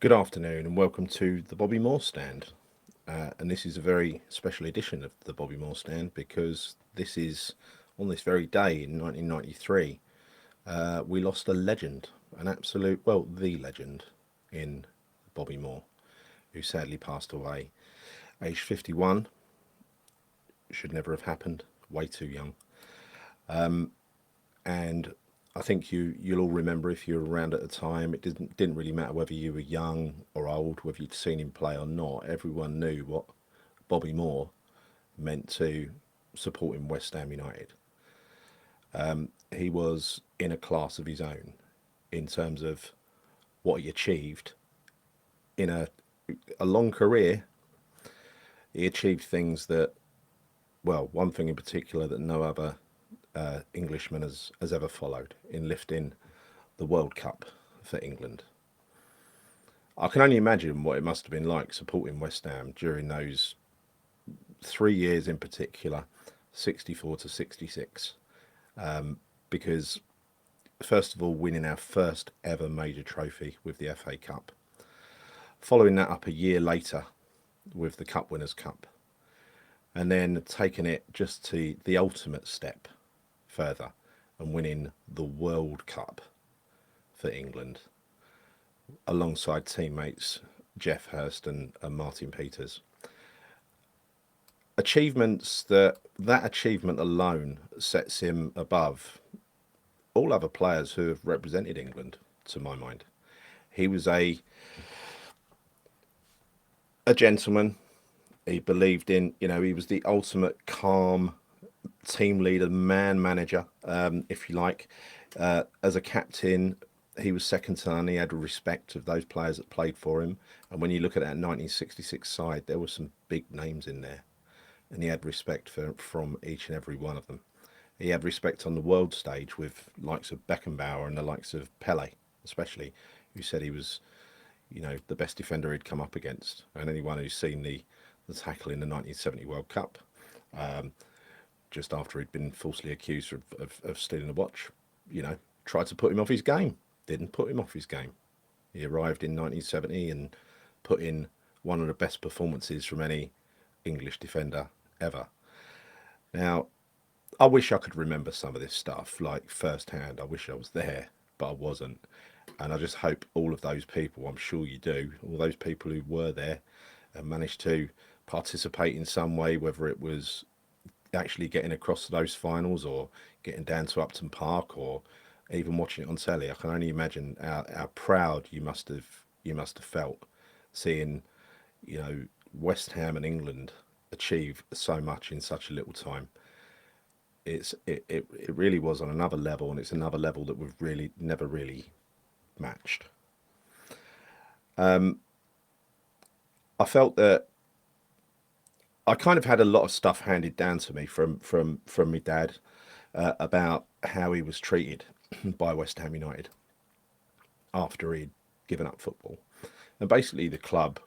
Good afternoon and welcome to the Bobby Moore Stand. And this is a very special edition of the Bobby Moore Stand because this is on this very day in 1993. We lost a legend, an absolute, well, the legend in Bobby Moore, who sadly passed away aged 51. Should never have happened, way too young. And I think you'll all remember if you were around at the time. It didn't really matter whether you were young or old, whether you'd seen him play or not. Everyone knew what Bobby Moore meant to supporting West Ham United. He was in a class of his own in terms of what he achieved in a long career. He achieved things that, well, one thing in particular that no other Englishman has ever followed in lifting the World Cup for England. I can only imagine what it must have been like supporting West Ham during those 3 years in particular, 64 to 66, because first of all, winning our first ever major trophy with the FA Cup, following that up a year later with the Cup Winners' Cup, and then taking it just to the ultimate step further and winning the World Cup for England alongside teammates Geoff Hurst and Martin Peters. Achievements that achievement alone sets him above all other players who have represented England, to my mind. He was a gentleman. He believed in, he was the ultimate calm team leader, man manager, if you like. As a captain, he was second to none. He had respect of those players that played for him. And when you look at that 1966 side, there were some big names in there. And he had respect from each and every one of them. He had respect on the world stage with likes of Beckenbauer and the likes of Pele, especially, who said he was, the best defender he'd come up against. And anyone who's seen the tackle in the 1970 World Cup, just after he'd been falsely accused of stealing a watch, tried to put him off his game. Didn't put him off his game. He arrived in 1970 and put in one of the best performances from any English defender ever. Now, I wish I could remember some of this stuff like firsthand. I wish I was there, but I wasn't. And I just hope all of those people, I'm sure you do, all those people who were there and managed to participate in some way, whether it was actually getting across to those finals or getting down to Upton Park or even watching it on telly. I can only imagine how proud you must have felt seeing, West Ham and England achieve so much in such a little time. It really was on another level, and it's another level that we've really never really matched. I felt that I kind of had a lot of stuff handed down to me from my dad about how he was treated by West Ham United after he'd given up football, and basically the club,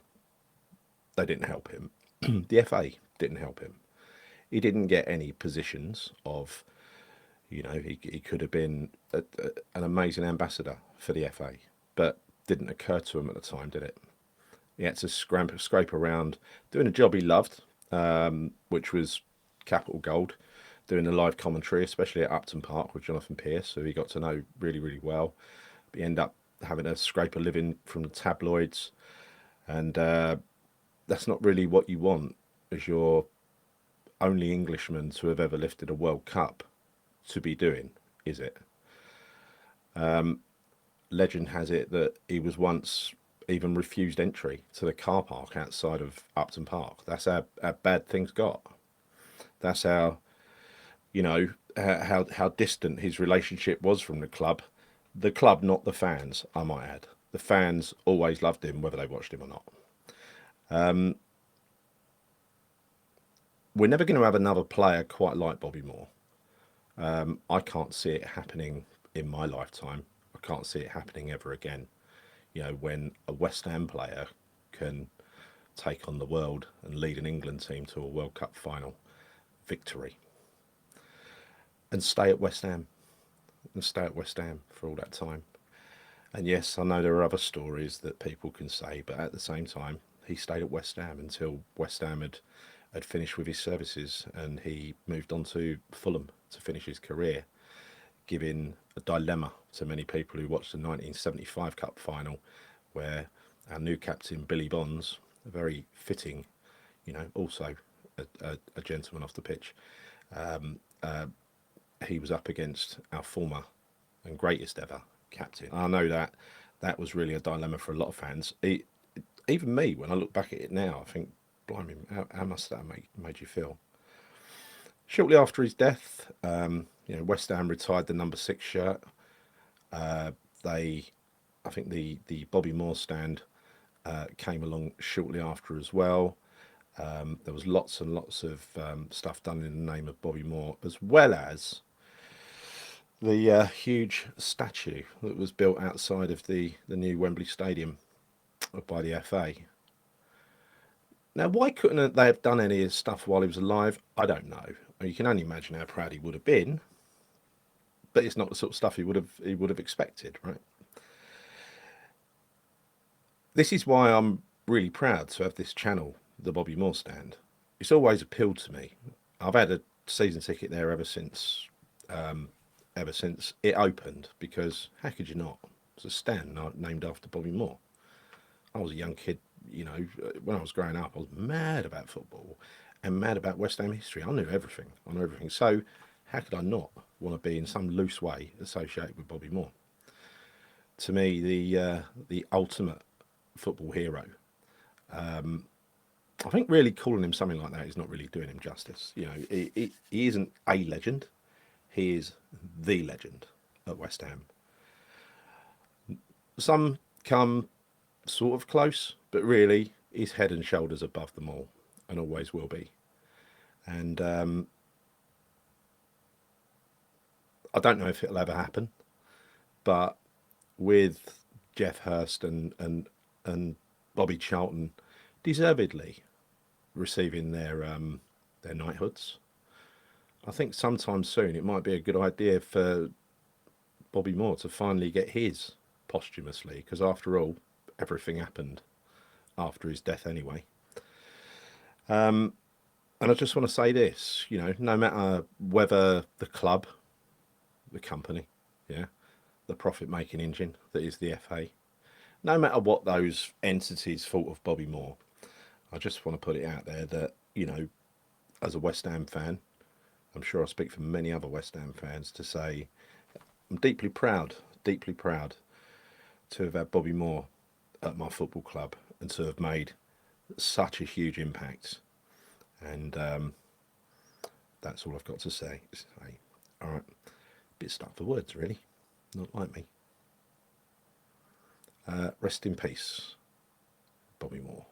they didn't help him. The FA didn't help him. He didn't get any positions of, he could have been an amazing ambassador for the FA, but didn't occur to him at the time, did it? He had to scrape around doing a job he loved, which was capital gold, doing the live commentary, especially at Upton Park with Jonathan Pearce, who he got to know really, really well. But he ended up having to scrape a living from the tabloids, and that's not really what you want as your only Englishman to have ever lifted a World Cup to be doing, is it? Legend has it that he was once even refused entry to the car park outside of Upton Park. That's how bad things got. That's how, how distant his relationship was from the club. The club, not the fans, I might add. The fans always loved him, whether they watched him or not. We're never going to have another player quite like Bobby Moore. I can't see it happening in my lifetime. I can't see it happening ever again. When a West Ham player can take on the world and lead an England team to a World Cup final victory and stay at West Ham for all that time. And yes, I know there are other stories that people can say, but at the same time, he stayed at West Ham until West Ham had finished with his services, and he moved on to Fulham to finish his career, giving a dilemma to many people who watched the 1975 Cup final, where our new captain Billy Bonds, a very fitting, also a gentleman off the pitch, he was up against our former and greatest ever captain. I know that that was really a dilemma for a lot of fans. Even me, when I look back at it now, I think, blimey, how must that made you feel? Shortly after his death, West Ham retired the number 6 shirt. I think the Bobby Moore stand came along shortly after as well. There was lots and lots of stuff done in the name of Bobby Moore, as well as the huge statue that was built outside of the new Wembley Stadium by the FA. Now, why couldn't they have done any of his stuff while he was alive? I don't know. You can only imagine how proud he would have been, but it's not the sort of stuff he would have expected, right? This is why I'm really proud to have this channel, the Bobby Moore Stand. It's always appealed to me. I've had a season ticket there ever since it opened, because how could you not? It's a stand named after Bobby Moore. I was a young kid, when I was growing up, I was mad about football and mad about West Ham history. I knew everything. So how could I not want to be in some loose way associated with Bobby Moore? To me, the ultimate football hero. I think really calling him something like that is not really doing him justice. He isn't a legend. He is the legend at West Ham. Some come sort of close, but really he's head and shoulders above them all, and always will be. And I don't know if it'll ever happen, but with Jeff Hurst and Bobby Charlton deservedly receiving their knighthoods, I think sometime soon it might be a good idea for Bobby Moore to finally get his posthumously, because after all, everything happened after his death anyway. And I just want to say this, no matter whether the club, the company, yeah, the profit-making engine that is the FA, no matter what those entities thought of Bobby Moore, I just want to put it out there that, as a West Ham fan, I'm sure I speak for many other West Ham fans to say I'm deeply proud to have had Bobby Moore at my football club and to have made such a huge impact. And that's all I've got to say. All right, bit stuck for words, really. Not like me. Rest in peace, Bobby Moore.